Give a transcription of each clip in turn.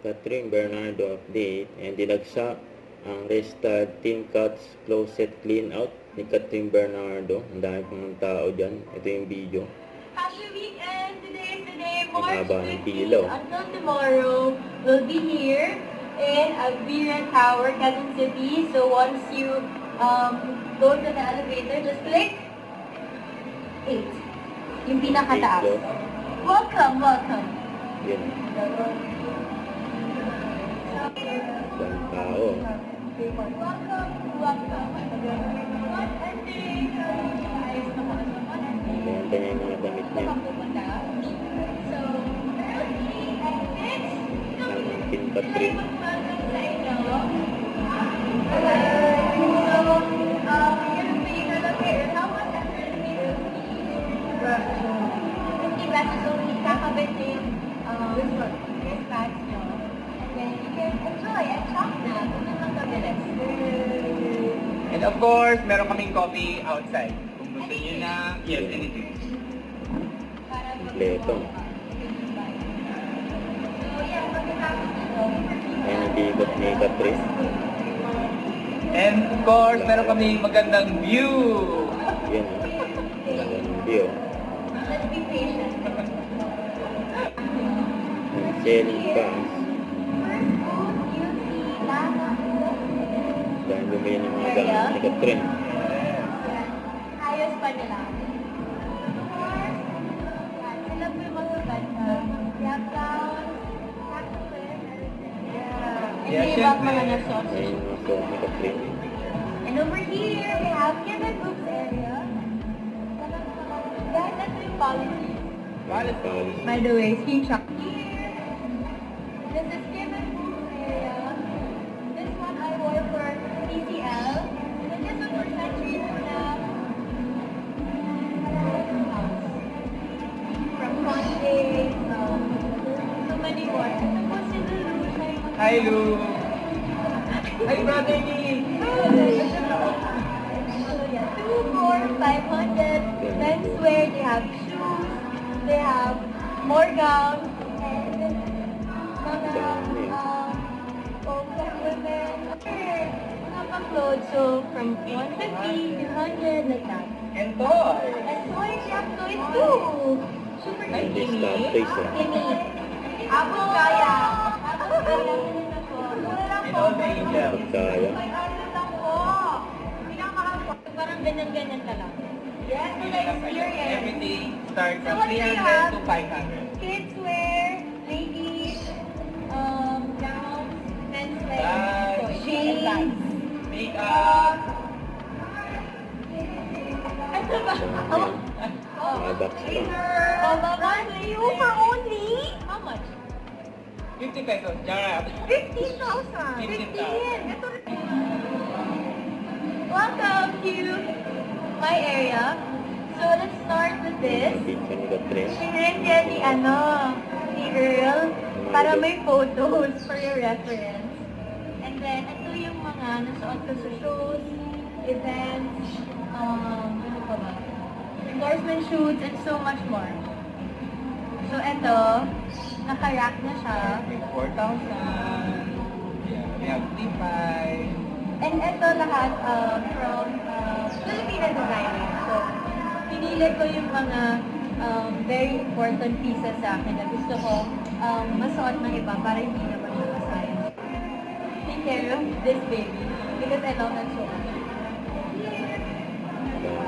Catherine Bernardo update and dinagsa ang restart Team Cuts Closet Clean Out ni Catherine Bernardo. Ang dami pang tao dyan. Ito yung video. Happy weekend! Today is the day, March Mahaba ng 15. pila. Until tomorrow, we'll be here in Alvira Tower, Quezon City. So once you go to the elevator, just click 8. Yung pinakataas. Eight, Welcome, welcome. Yan. Ang tao. Welcome, welcome. What ending? Ayos na po. Ganda niya yung mga damit niya. So, currently, and next, Ang Team Catherine. And of course, meron kaming coffee outside. Kung gusto niyo na, yes, anything. Kompleto. Ayan ang bigot ni Catherine. And of course, meron kaming magandang view. Yan o. Magandang view. Let's be patient. Ang selling fans. First food, you see lava. Dahil bumili ng mga gamit ni Catherine. Ayos pa nila. Sila po yung magaganda. We have gowns, chocolate, Yeah, and iba syempre. mga na-sauce. Ayan yung mga suot ni Catherine. And over here, we have Kim and Books area. Guys, that's yung policy. Palis. By the way, screenshot. Here, this is Kim and Books area. This one I wore for TCL. And this one for Century Luna. From Monday, so many more. Ito po si Lulu. Hi, Lu. Hi, brother Lee. So yeah, 2, 4, 500 menswear. They have shoes. They have more gowns. And mga for women. Mga pang-clothes. So from 150 to 100 like that. And toy. And toys, you have toys too. Super Hi, Hindi cute. stop face ah. Kimi. Apple kaya. Apple kaya. Mura lang And po. all the angels. Pagkaya. May ano lang po. Pinakamahal po. Parang ganyan-ganyan ka lang. Yes, for the experience. Everything starts So from what do you 300 have? to 500. Kids wear, ladies, gowns, menswear, Bags. jeans. Makeup. Ano ba? Oh. Mga box lang. Oh, Mama, you for only? How much? 50 pesos. Jarap. 15,000. 15,000. Ito rin. Welcome to my area. So let's start with this. Ang picture ni Catherine. Share niya ni ni Earl para may photos for your reference. And then, ito yung mga nasuot ko sa shows, events, ano pa ba? Endorsement shoots, and so much more. So, ito, naka-rack na siya. 4,000. We have T5. And ito lahat from Filipino designer. So, pinili ko yung mga very important pieces sa akin na gusto ko masuot ng iba para hindi naman siya masayang. Take care of this baby because I love it so much.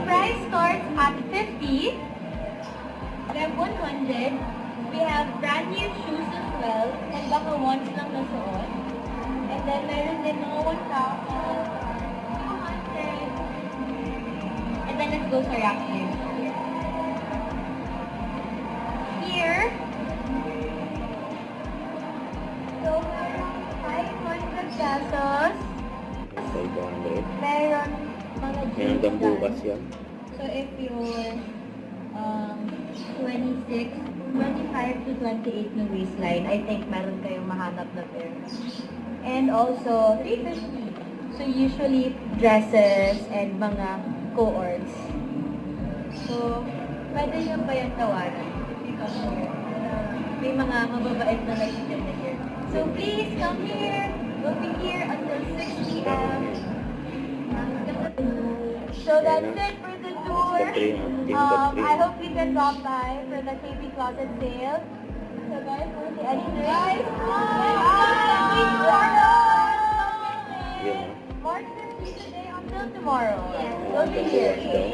Price starts at 50. We have 100. We have brand new shoes as well. And baka once lang nasuot. And then meron din mga 1,000, 200. And then let's go sa rack here. Here, so meron 500 pesos. 500. Meron mga Yan jeans hanggang dyan. bukas yan. So if you're 26, 25 to 28 na waistline, I think meron kayong mahanap na pair. And also, 350. So usually, dresses and mga coords. So, pwede nyo ba yung tawaran? May mga mababait na naitin na here. So please come here. We'll be here until 6 p.m. So that's it for the tour. I hope you can drop by for the KP Closet sale. So guys, want to say anything? Guys, Yun, March 30 today until tomorrow. Yes. We'll be Hanggang here. bukas daw.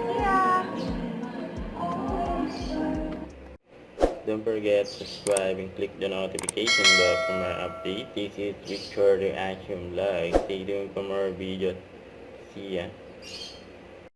See ya. Don't forget to subscribe and click the notification bell for more updates. This is Victor Reaction Vlog. Stay tuned for more videos. See ya.